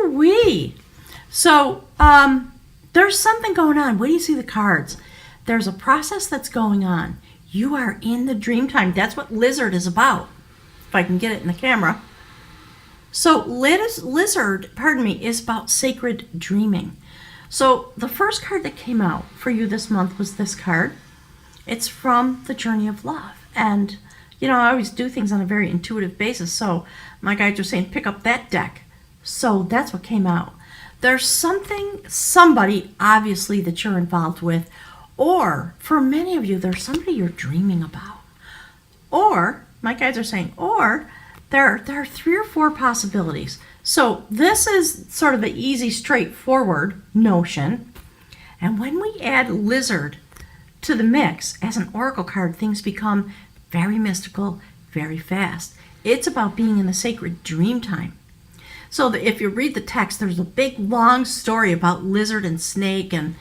Woo-wee. So, there's something going on. What do you see the cards? There's a process that's going on. You are in the dream time. That's what lizard is about, if I can get it in the camera. So lizard, is about sacred dreaming. So the first card that came out for you this month was this card. It's from the Journey of Love. And, I always do things on a very intuitive basis. So my guides are saying, pick up that deck. So that's what came out. There's somebody, obviously, that you're involved with. Or, for many of you, there's somebody you're dreaming about. Or, my guides are saying, there are 3 or 4 possibilities. So this is sort of the easy, straightforward notion. And when we add lizard to the mix as an oracle card, things become very mystical, very fast. It's about being in the sacred dream time. So if you read the text, there's a big, long story about lizard and snake, and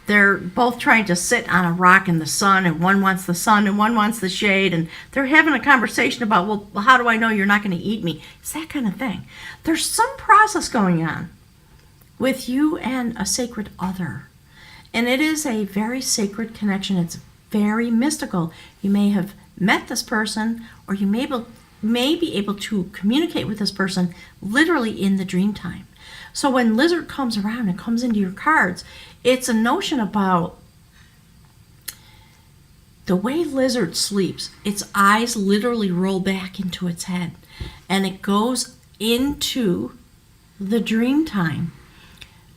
they're both trying to sit on a rock in the sun, and one wants the sun and one wants the shade, and they're having a conversation about, well, how do I know you're not going to eat me? It's that kind of thing. There's some process going on with you and a sacred other, and it is a very sacred connection. It's very mystical. You may have met this person, or you may be able to communicate with this person literally in the dream time. So when lizard comes around and comes into your cards, it's a notion about the way lizard sleeps. Its eyes literally roll back into its head, and it goes into the dream time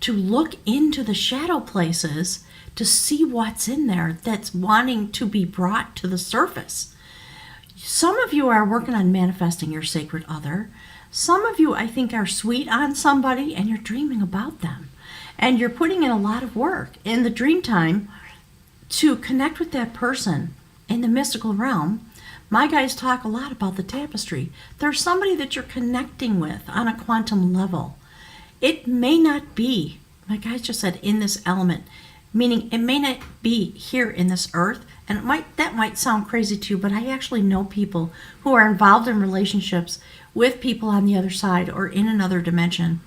to look into the shadow places to see what's in there that's wanting to be brought to the surface. Some of you are working on manifesting your sacred other. Some of you, I think, are sweet on somebody and you're dreaming about them. And you're putting in a lot of work in the dream time to connect with that person in the mystical realm. My guys talk a lot about the tapestry. There's somebody that you're connecting with on a quantum level. It may not be, my guys just said, in this element, meaning it may not be here in this earth. And that might sound crazy to you, but I actually know people who are involved in relationships with people on the other side or in another dimension.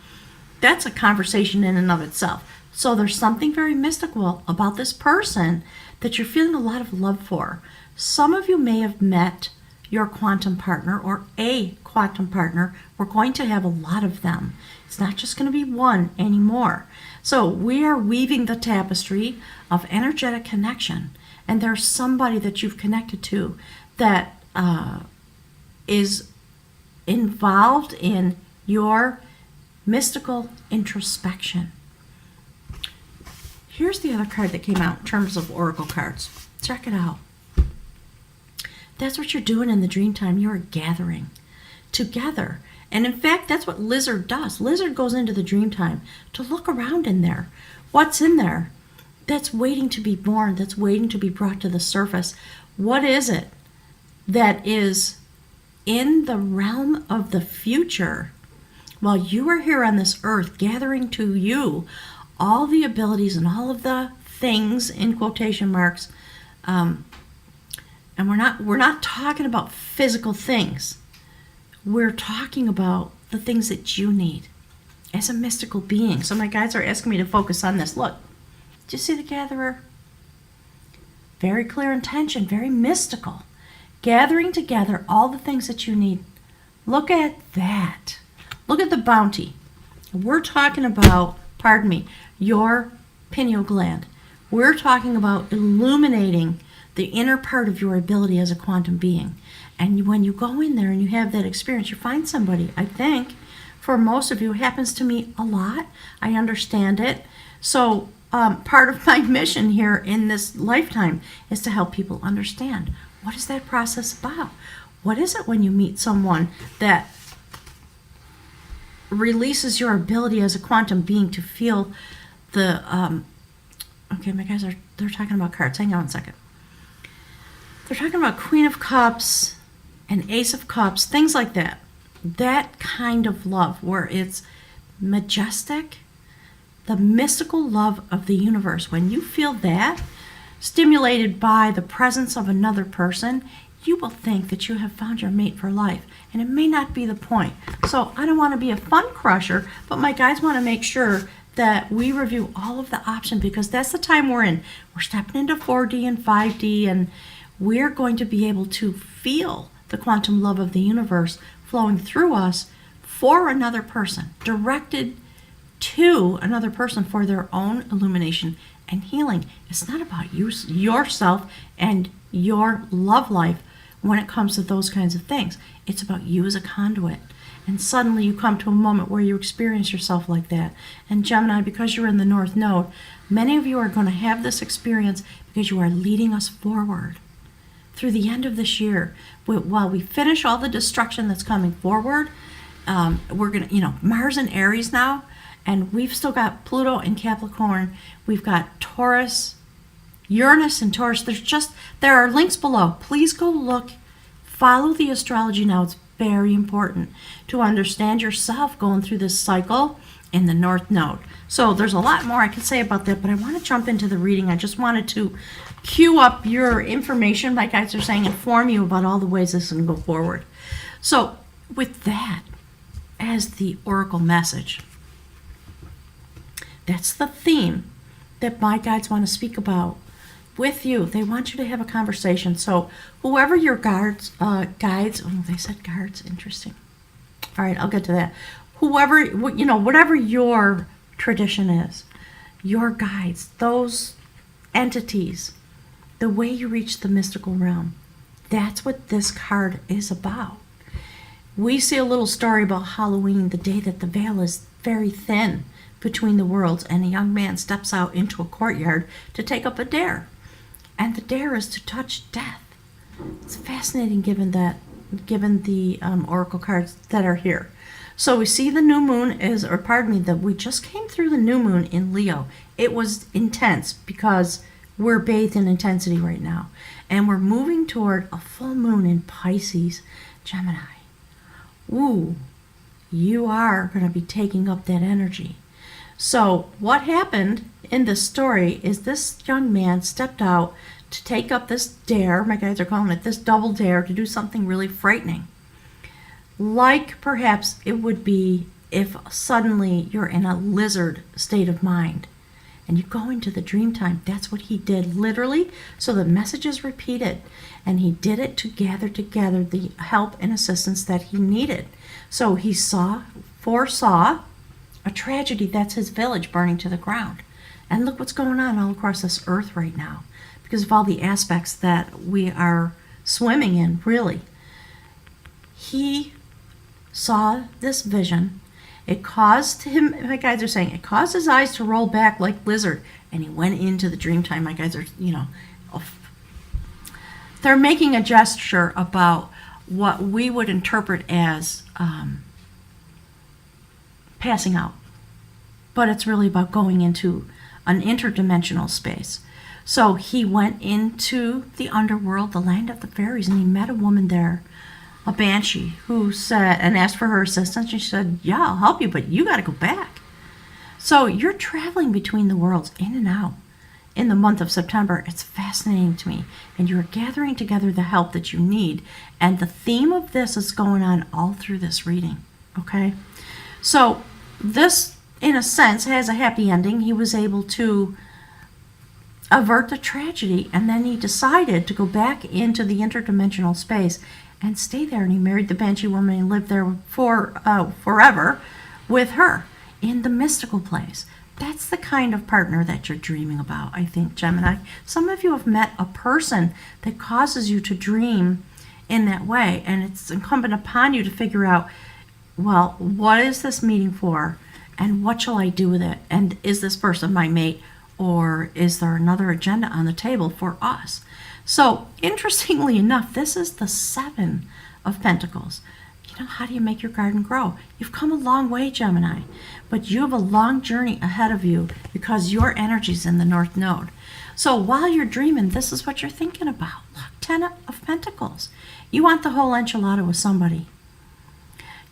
That's a conversation in and of itself. So there's something very mystical about this person that you're feeling a lot of love for. Some of you may have met your quantum partner or a quantum partner. We're going to have a lot of them. It's not just going to be one anymore. So we are weaving the tapestry of energetic connection. And there's somebody that you've connected to that is involved in your mystical introspection. Here's the other card that came out in terms of oracle cards. Check it out. That's what you're doing in the dream time. You're gathering together. And in fact, that's what lizard does. Lizard goes into the dream time to look around in there. What's in there? That's waiting to be born, that's waiting to be brought to the surface. What is it that is in the realm of the future while you are here on this earth, gathering to you all the abilities and all of the things, in quotation marks, and we're not talking about physical things. We're talking about the things that you need as a mystical being. So my guides are asking me to focus on this. Look. Do you see the gatherer? Very clear intention, very mystical. Gathering together all the things that you need. Look at that. Look at the bounty. We're talking about, your pineal gland. We're talking about illuminating the inner part of your ability as a quantum being. And when you go in there and you have that experience, you find somebody, I think, for most of you, it happens to me a lot. I understand it. So, part of my mission here in this lifetime is to help people understand, what is that process about? What is it when you meet someone that releases your ability as a quantum being to feel the, okay, my guys they're talking about cards. Hang on a second. They're talking about Queen of Cups and Ace of Cups, things like that. That kind of love where it's majestic, the mystical love of the universe. When you feel that stimulated by the presence of another person, you will think that you have found your mate for life, and it may not be the point. So I don't want to be a fun crusher, but my guides want to make sure that we review all of the options, because that's the time we're in. We're stepping into 4D and 5D, and we're going to be able to feel the quantum love of the universe flowing through us for another person, directed to another person for their own illumination and healing. It's not about yourself and your love life when it comes to those kinds of things. It's about you as a conduit. And suddenly you come to a moment where you experience yourself like that. And Gemini, because you're in the North Node, many of you are going to have this experience because you are leading us forward through the end of this year. While we finish all the destruction that's coming forward, we're going to, Mars in Aries now, and we've still got Pluto in Capricorn. We've got Taurus, Uranus and Taurus. There are links below. Please go look, follow the astrology now. It's very important to understand yourself going through this cycle in the North Node. So there's a lot more I could say about that, but I want to jump into the reading. I just wanted to queue up your information, like guys are saying, inform you about all the ways this can go forward. So with that as the oracle message, that's the theme that my guides want to speak about with you. They want you to have a conversation. So whoever your guides, they said guards, interesting. All right, I'll get to that. Whoever, whatever your tradition is, your guides, those entities, the way you reach the mystical realm, that's what this card is about. We see a little story about Halloween, the day that the veil is very thin between the worlds, and a young man steps out into a courtyard to take up a dare. And the dare is to touch death. It's fascinating given the oracle cards that are here. So we see the new moon we just came through the new moon in Leo. It was intense because we're bathed in intensity right now. And we're moving toward a full moon in Pisces, Gemini. Ooh, you are going to be taking up that energy. So what happened in this story is this young man stepped out to take up this dare, my guides are calling it this double dare, to do something really frightening. Like perhaps it would be if suddenly you're in a lizard state of mind and you go into the Dreamtime. That's what he did, literally. So the message is repeated, and he did it to gather together the help and assistance that he needed. So he foresaw a tragedy. That's his village burning to the ground. And look what's going on all across this earth right now because of all the aspects that we are swimming in, really. He saw this vision. It caused him, my guides are saying, it caused his eyes to roll back like lizard, and he went into the Dreamtime. My guides are, they're making a gesture about what we would interpret as passing out. But it's really about going into an interdimensional space. So he went into the underworld, the land of the fairies, and he met a woman there, a banshee, who said and asked for her assistance. She said, yeah, I'll help you, but you got to go back. So you're traveling between the worlds, in and out, in the month of September. It's fascinating to me. And you're gathering together the help that you need. And the theme of this is going on all through this reading, okay? So this, in a sense, has a happy ending. He was able to avert the tragedy, and then he decided to go back into the interdimensional space and stay there. And he married the banshee woman and lived there forever with her in the mystical place. That's the kind of partner that you're dreaming about, I think, Gemini. Some of you have met a person that causes you to dream in that way, and it's incumbent upon you to figure out, well, what is this meeting for, and what shall I do with it, and is this person my mate, or is there another agenda on the table for us? So, interestingly enough, this is the Seven of Pentacles. How do you make your garden grow? You've come a long way, Gemini, but you have a long journey ahead of you because your energy's in the North Node. So while you're dreaming, this is what you're thinking about. Look, Ten of Pentacles. You want the whole enchilada with somebody.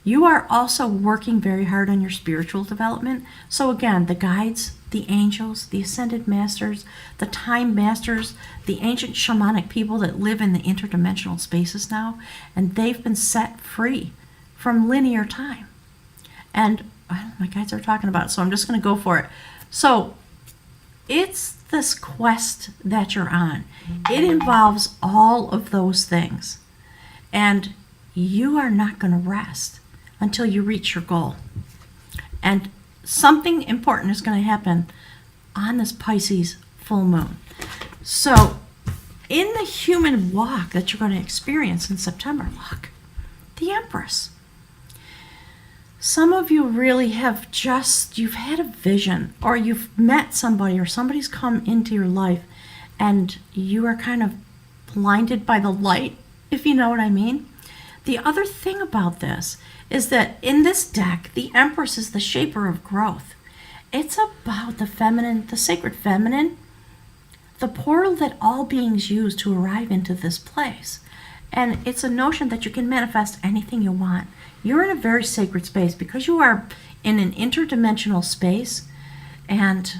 You are also working very hard on your spiritual development. So again, the guides, the angels, the ascended masters, the time masters, the ancient shamanic people that live in the interdimensional spaces now, and they've been set free from linear time. And my guides are talking about it, so I'm just going to go for it. So it's this quest that you're on. It involves all of those things. And you are not going to rest until you reach your goal. And something important is going to happen on this Pisces full moon. So in the human walk that you're going to experience in September, look, the Empress. Some of you really have you've had a vision, or you've met somebody, or somebody's come into your life, and you are kind of blinded by the light, if you know what I mean. The other thing about this is that in this deck, the Empress is the shaper of growth. It's about the feminine, the sacred feminine, the portal that all beings use to arrive into this place. And it's a notion that you can manifest anything you want. You're in a very sacred space because you are in an interdimensional space, and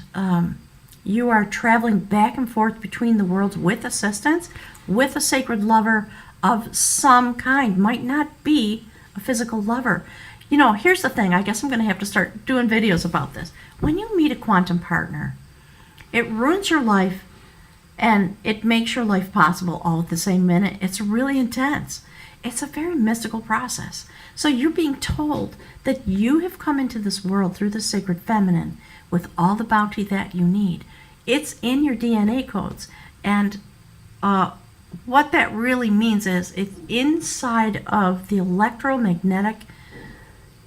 you are traveling back and forth between the worlds with assistance, with a sacred lover of some kind. Might not be a physical lover. You know, here's the thing. I guess I'm going to have to start doing videos about this. When you meet a quantum partner, it ruins your life and it makes your life possible all at the same minute. It's really intense. It's a very mystical process. So you're being told that you have come into this world through the sacred feminine with all the bounty that you need. It's in your DNA codes. And what that really means is it's inside of the electromagnetic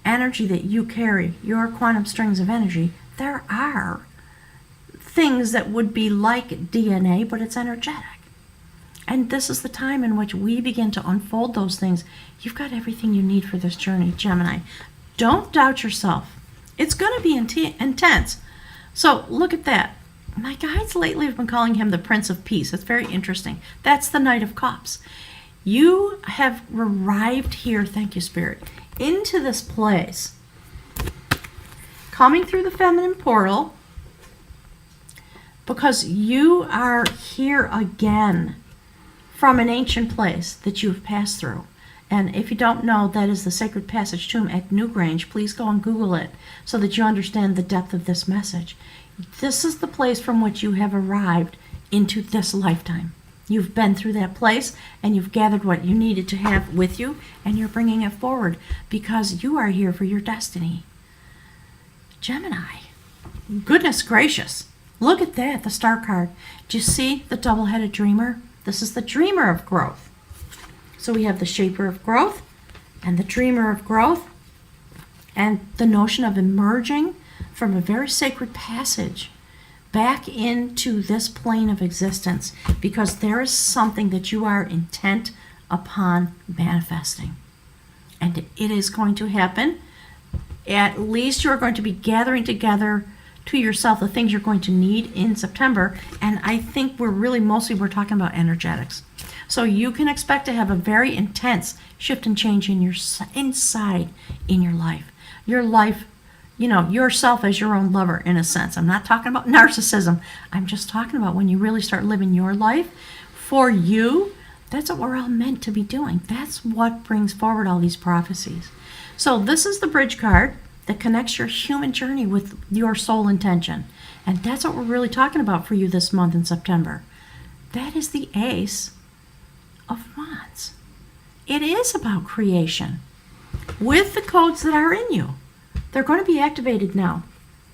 energy that you carry, your quantum strings of energy. There are things that would be like DNA, but it's energetic. And this is the time in which we begin to unfold those things. You've got everything you need for this journey, Gemini. Don't doubt yourself. It's going to be intense. So look at that. My guides lately have been calling him the Prince of Peace. It's very interesting. That's the Knight of Cups. You have arrived here, thank you, Spirit, into this place, coming through the feminine portal, because you are here again from an ancient place that you've passed through. And if you don't know, that is the Sacred Passage Tomb at Newgrange. Please go and Google it so that you understand the depth of this message. This is the place from which you have arrived into this lifetime. You've been through that place and you've gathered what you needed to have with you, and you're bringing it forward because you are here for your destiny. Gemini, goodness gracious, look at that, the Star card. Do you see the double-headed dreamer? This is the dreamer of growth. So we have the shaper of growth and the dreamer of growth, and the notion of emerging from a very sacred passage back into this plane of existence, because there is something that you are intent upon manifesting. And it is going to happen. At least you're going to be gathering together to yourself the things you're going to need in September. And I think we're talking about energetics. So you can expect to have a very intense shift and change in your inside in your life. Your life, you know, yourself as your own lover, in a sense. I'm not talking about narcissism. I'm just talking about when you really start living your life for you. That's what we're all meant to be doing. That's what brings forward all these prophecies. So this is the bridge card that connects your human journey with your soul intention. And that's what we're really talking about for you this month in September. That is the Ace of Wands. It is about creation with the codes that are in you. They're going to be activated now.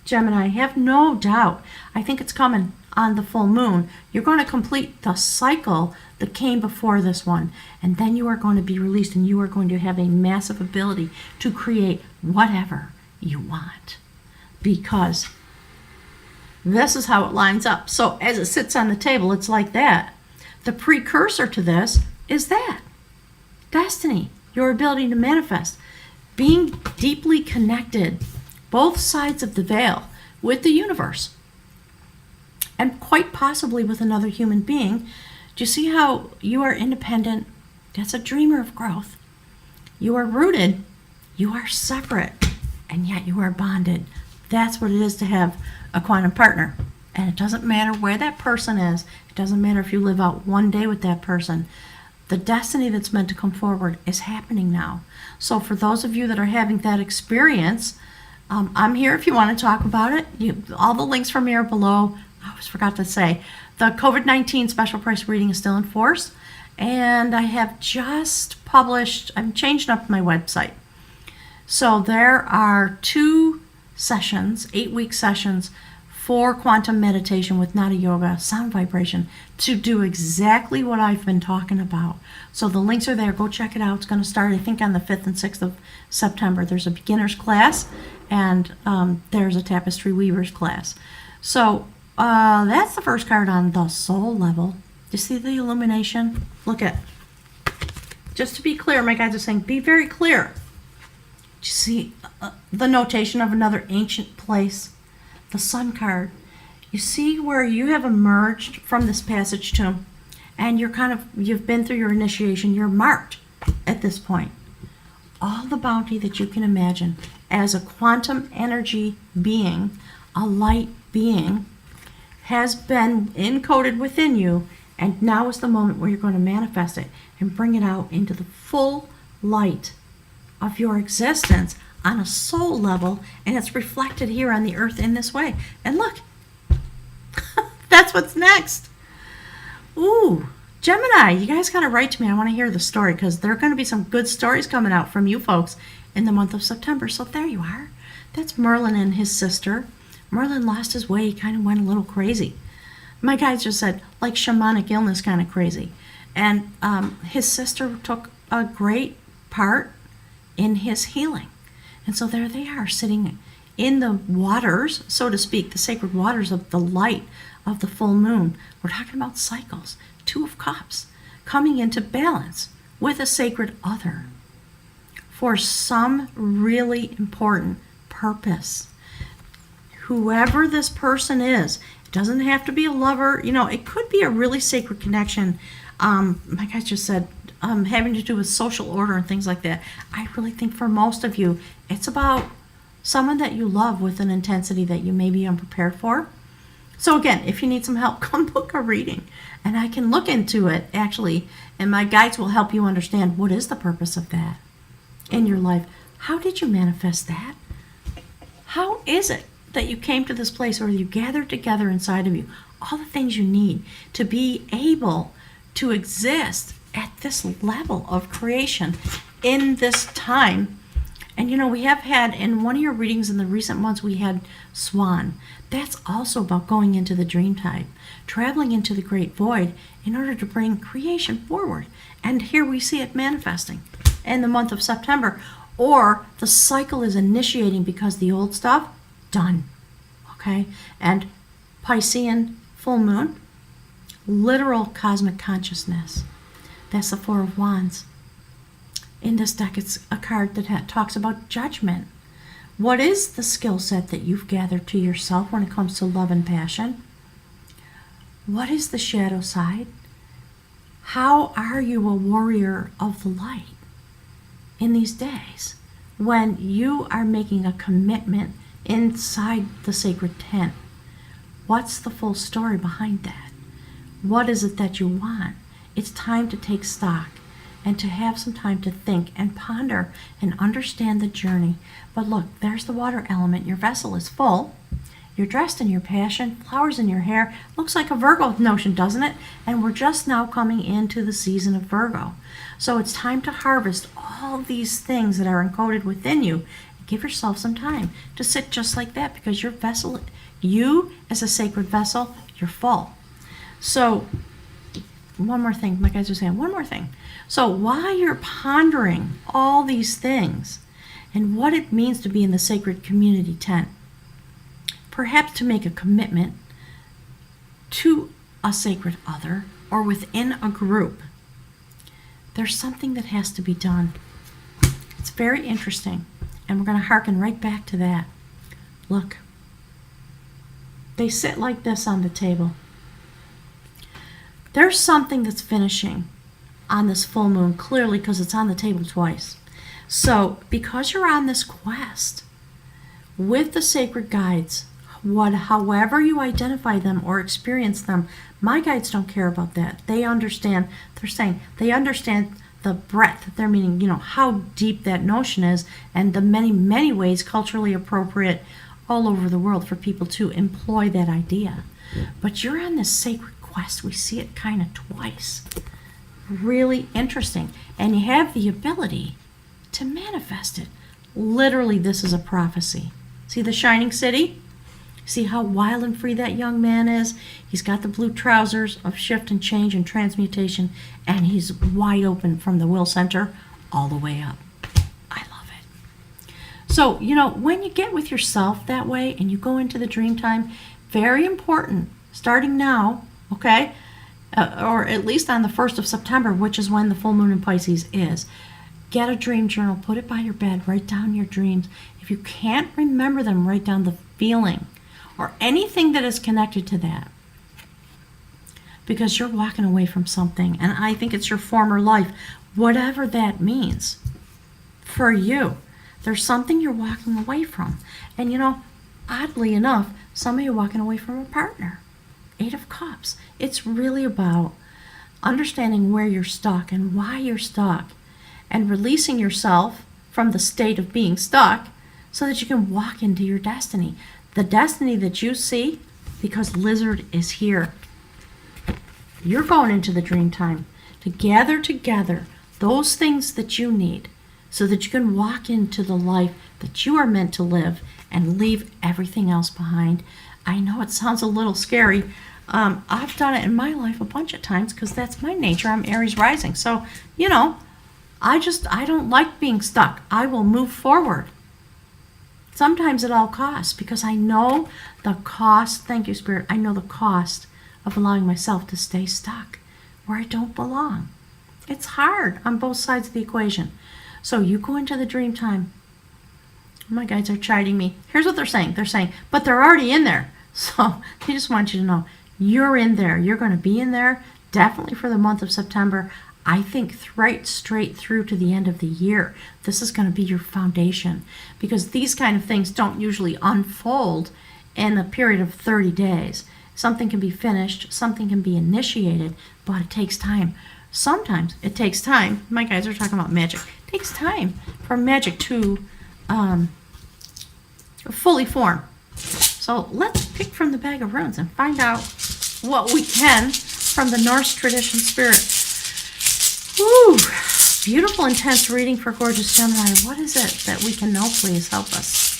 Gemini, have no doubt. I think it's coming on the full moon. You're going to complete the cycle that came before this one, and then you are going to be released, and you are going to have a massive ability to create whatever you want, because this is how it lines up. So as it sits on the table, it's like that. The precursor to this is that destiny, your ability to manifest, being deeply connected, both sides of the veil, with the universe, and quite possibly with another human being. Do you see how you are independent? That's a dreamer of growth. You are rooted. You are separate, and yet you are bonded. That's what it is to have a quantum partner. And it doesn't matter where that person is. It doesn't matter if you live out one day with that person. The destiny that's meant to come forward is happening now. So for those of you that are having that experience, I'm here if you want to talk about it. All the links from me are below. I always forgot to say, the COVID-19 special price reading is still in force. And I have just published, I'm changing up my website. So there are 2 sessions, 8-week sessions for quantum meditation with Nada Yoga, sound vibration, to do exactly what I've been talking about. So the links are there. Go check it out. It's going to start, I think, on the 5th and 6th of September. There's a beginner's class, and there's a tapestry weaver's class. So that's the first card on the soul level. You see the illumination? Look at, just to be clear, my guides are saying, be very clear. Do you see the notation of another ancient place? The sun card. You see where you have emerged from this passage tomb, and you've been through your initiation. You're marked at this point. All the bounty that you can imagine as a quantum energy being, a light being, has been encoded within you, and now is the moment where you're going to manifest it and bring it out into the full light of your existence on a soul level, and it's reflected here on the earth in this way. And look, that's what's next. Ooh, Gemini, you guys got to write to me. I want to hear the story, because there are going to be some good stories coming out from you folks in the month of September. So there you are. That's Merlin and his sister. Merlin lost his way. He kind of went a little crazy. My guys just said, like shamanic illness kind of crazy. And his sister took a great part in his healing. And so there they are, sitting in the waters, so to speak, the sacred waters of the light of the full moon. We're talking about cycles, 2 of Cups, coming into balance with a sacred other for some really important purpose. Whoever this person is, it doesn't have to be a lover. It could be a really sacred connection. Like I just said, having to do with social order and things like that. I really think for most of you, it's about someone that you love with an intensity that you may be unprepared for. So again, if you need some help, come book a reading, and I can look into it actually, and my guides will help you understand what is the purpose of that in your life. How did you manifest that? How is it that you came to this place where you gathered together inside of you all the things you need to be able to exist at this level of creation in this time? And we have had, in one of your readings in the recent months, we had Swan. That's also about going into the Dreamtime, traveling into the great void in order to bring creation forward. And here we see it manifesting in the month of September. Or the cycle is initiating because the old stuff, done. Okay? And Piscean full moon, literal cosmic consciousness. That's the 4 of Wands. In this deck, it's a card that talks about judgment. What is the skill set that you've gathered to yourself when it comes to love and passion? What is the shadow side? How are you a warrior of the light in these days when you are making a commitment inside the sacred tent? What's the full story behind that? What is it that you want? It's time to take stock and to have some time to think and ponder and understand the journey. But look, there's the water element. Your vessel is full. You're dressed in your passion, flowers in your hair. Looks like a Virgo notion, doesn't it? And we're just now coming into the season of Virgo. So it's time to harvest all these things that are encoded within you. Give yourself some time to sit just like that, because your vessel, you as a sacred vessel, you're full. So one more thing, my guys are saying, one more thing. So while you're pondering all these things and what it means to be in the sacred community tent, perhaps to make a commitment to a sacred other or within a group, there's something that has to be done. It's very interesting, and we're going to hearken right back to that. Look, they sit like this on the table. There's something that's finishing on this full moon, clearly, because it's on the table twice. So because you're on this quest with the sacred guides, however you identify them or experience them, my guides don't care about that. They understand, they're saying, they understand the breadth, they're meaning, how deep that notion is, and the many, many ways culturally appropriate all over the world for people to employ that idea. But you're on this sacred quest. We see it kind of twice. Really interesting. And you have the ability to manifest it. Literally, this is a prophecy. See the shining city? See how wild and free that young man is? He's got the blue trousers of shift and change and transmutation, and he's wide open from the will center all the way up. I love it. So, when you get with yourself that way and you go into the dream time, very important, starting now, okay, or at least on the 1st of September, which is when the full moon in Pisces is, get a dream journal, put it by your bed, write down your dreams. If you can't remember them, write down the feeling or anything that is connected to that, because you're walking away from something, and I think it's your former life, whatever that means for you. There's something you're walking away from. And oddly enough, some of you are walking away from a partner. 8 of Cups. It's really about understanding where you're stuck and why you're stuck, and releasing yourself from the state of being stuck so that you can walk into your destiny. The destiny that you see, because Lizard is here. You're going into the dream time to gather together those things that you need so that you can walk into the life that you are meant to live and leave everything else behind. I know it sounds a little scary. I've done it in my life a bunch of times because that's my nature. I'm Aries rising. So, I don't like being stuck. I will move forward. Sometimes at all costs, because I know the cost, thank you, Spirit, I know the cost of allowing myself to stay stuck where I don't belong. It's hard on both sides of the equation. So you go into the dream time. My guides are chiding me. Here's what they're saying. They're saying, but they're already in there. So they just want you to know, you're in there. You're going to be in there definitely for the month of September. I think right straight through to the end of the year. This is going to be your foundation, because these kind of things don't usually unfold in a period of 30 days. Something can be finished, something can be initiated, but it takes time. Sometimes it takes time. My guys are talking about magic. It takes time for magic to fully form. So let's pick from the bag of runes and find out what we can from the Norse tradition, Spirit. Woo! Beautiful, intense reading for gorgeous Gemini. What is it that we can know? Please help us.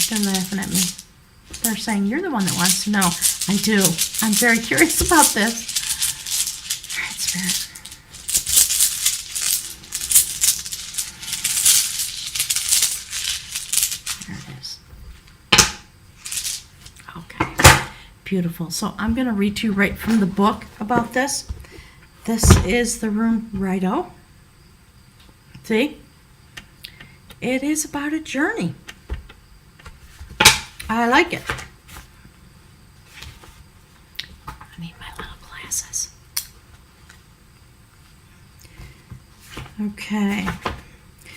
They're laughing at me. They're saying, you're the one that wants to know. I do. I'm very curious about this. All right, Spirit. There it is. Okay. Beautiful. So I'm going to read to you right from the book about this. This is the rune Rider-Waite. See? It is about a journey. I like it. I need my little glasses. Okay.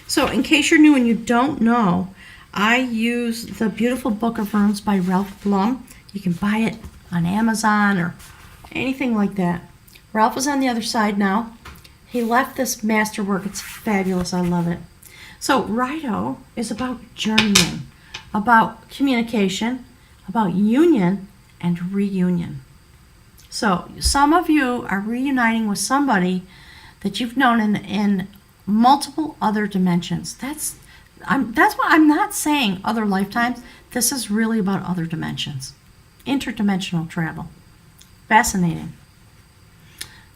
So in case you're new and you don't know, I use the beautiful Book of Runes by Ralph Blum. You can buy it on Amazon or anything like that. Ralph is on the other side now. He left this masterwork. It's fabulous. I love it. So Rider is about journeying, about communication, about union and reunion. So some of you are reuniting with somebody that you've known in multiple other dimensions. That's why I'm not saying other lifetimes. This is really about other dimensions. Interdimensional travel. Fascinating.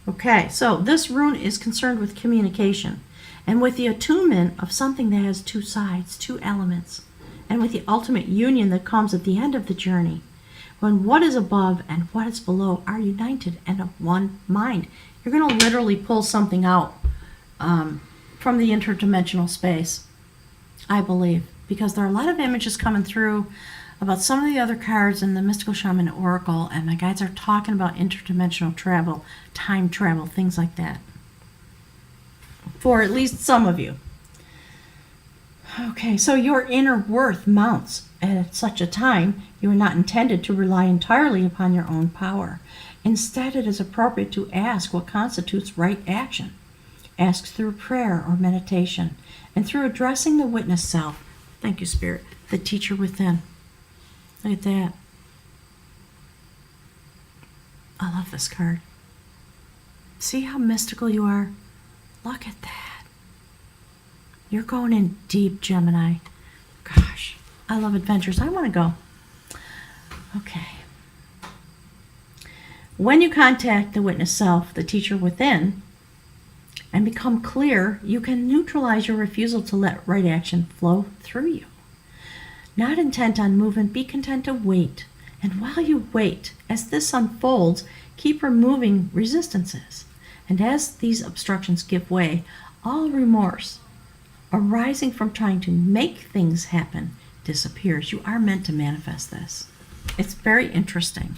Okay, so this rune is concerned with communication and with the attunement of something that has two sides, two elements, and with the ultimate union that comes at the end of the journey, when what is above and what is below are united and of one mind. You're going to literally pull something out from the interdimensional space, I believe, because there are a lot of images coming through about some of the other cards in the Mystical Shaman Oracle, and my guides are talking about interdimensional travel, time travel, things like that. for at least some of you. Okay, so your inner worth mounts at such a time. You are not intended to rely entirely upon your own power. Instead, it is appropriate to ask what constitutes right action. Ask through prayer or meditation, and through addressing the witness self. Thank you, Spirit. The teacher within. Look at that. I love this card. See how mystical you are? Look at that. You're going in deep, Gemini. Gosh, I love adventures. I want to go. Okay. When you contact the witness self, the teacher within, and become clear, you can neutralize your refusal to let right action flow through you. Not intent on movement, be content to wait. And while you wait, as this unfolds, keep removing resistances. And as these obstructions give way, all remorse arising from trying to make things happen disappears. You are meant to manifest this. It's very interesting,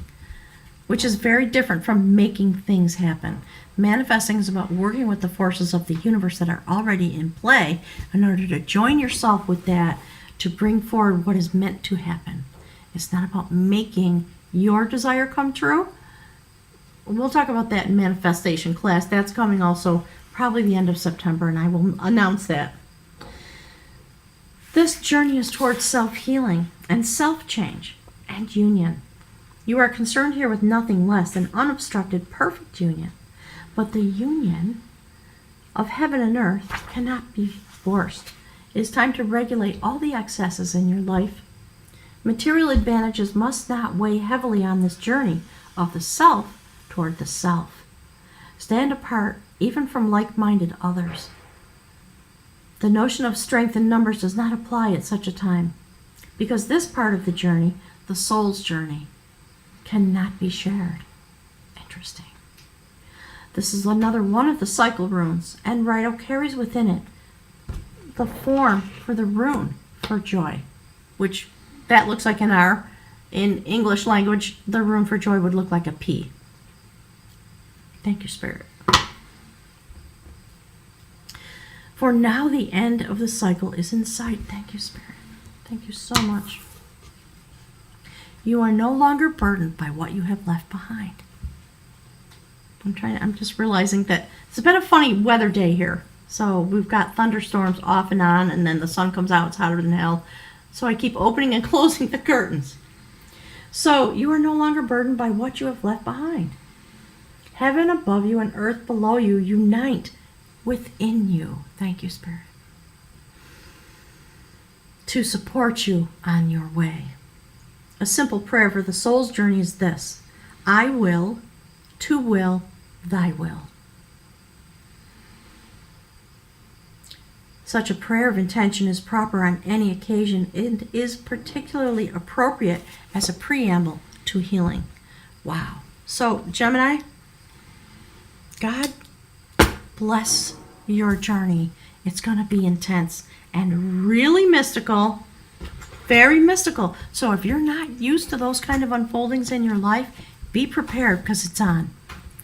which is very different from making things happen. Manifesting is about working with the forces of the universe that are already in play in order to join yourself with that to bring forward what is meant to happen. It's not about making your desire come true. We'll talk about that in manifestation class. That's coming also probably the end of September, and I will announce that. This journey is towards self-healing and self-change and union. You are concerned here with nothing less than unobstructed, perfect union. But the union of heaven and earth cannot be forced. It is time to regulate all the excesses in your life. Material advantages must not weigh heavily on this journey of the self toward the self. Stand apart even from like-minded others. The notion of strength in numbers does not apply at such a time, because this part of the journey, the soul's journey, cannot be shared. Interesting. This is another one of the cycle runes, and Rider carries within it the form for the rune for joy, which that looks like an R. In English language, the rune for joy would look like a P. Thank you, Spirit. For now, the end of the cycle is in sight. Thank you, Spirit. Thank you so much. You are no longer burdened by what you have left behind. I'm just realizing that it's been a funny weather day here. So we've got thunderstorms off and on, and then the sun comes out, it's hotter than hell. So I keep opening and closing the curtains. So you are no longer burdened by what you have left behind. Heaven above you and earth below you unite within you. Thank you, Spirit. To support you on your way. A simple prayer for the soul's journey is this: I will, to will, thy will. Such a prayer of intention is proper on any occasion and is particularly appropriate as a preamble to healing. Wow. So, Gemini, God bless your journey. It's going to be intense and really mystical, very mystical. So if you're not used to those kind of unfoldings in your life, be prepared because it's on.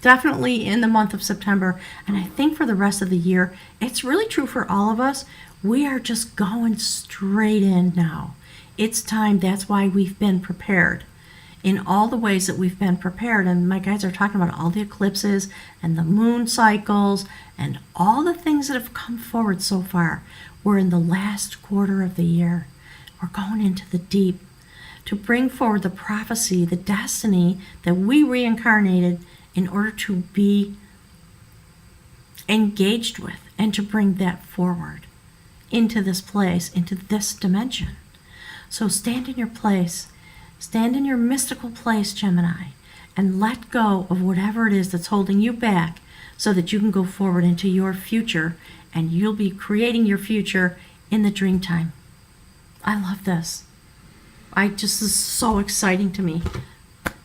Definitely in the month of September, and I think for the rest of the year. It's really true for all of us. We are just going straight in now. It's time. That's why we've been prepared in all the ways that we've been prepared. And my guys are talking about all the eclipses and the moon cycles and all the things that have come forward so far. We're in the last quarter of the year. We're going into the deep to bring forward the prophecy, the destiny that we reincarnated in order to be engaged with and to bring that forward into this place, into this dimension. So stand in your place, stand in your mystical place, Gemini, and let go of whatever it is that's holding you back so that you can go forward into your future, and you'll be creating your future in the Dreamtime. I love this. This is so exciting to me.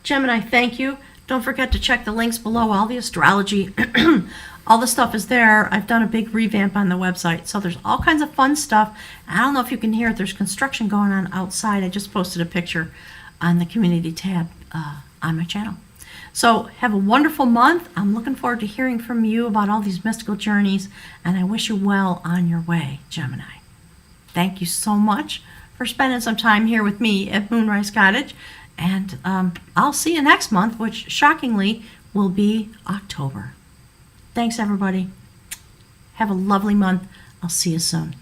Gemini, thank you. Don't forget to check the links below. All the astrology, all the stuff is there. I've done a big revamp on the website. So there's all kinds of fun stuff. I don't know if you can hear it. There's construction going on outside. I just posted a picture on the community tab on my channel. So have a wonderful month. I'm looking forward to hearing from you about all these mystical journeys, and I wish you well on your way, Gemini. Thank you so much for spending some time here with me at Moonrise Cottage, and I'll see you next month, which shockingly will be October. Thanks, everybody. Have a lovely month. I'll see you soon.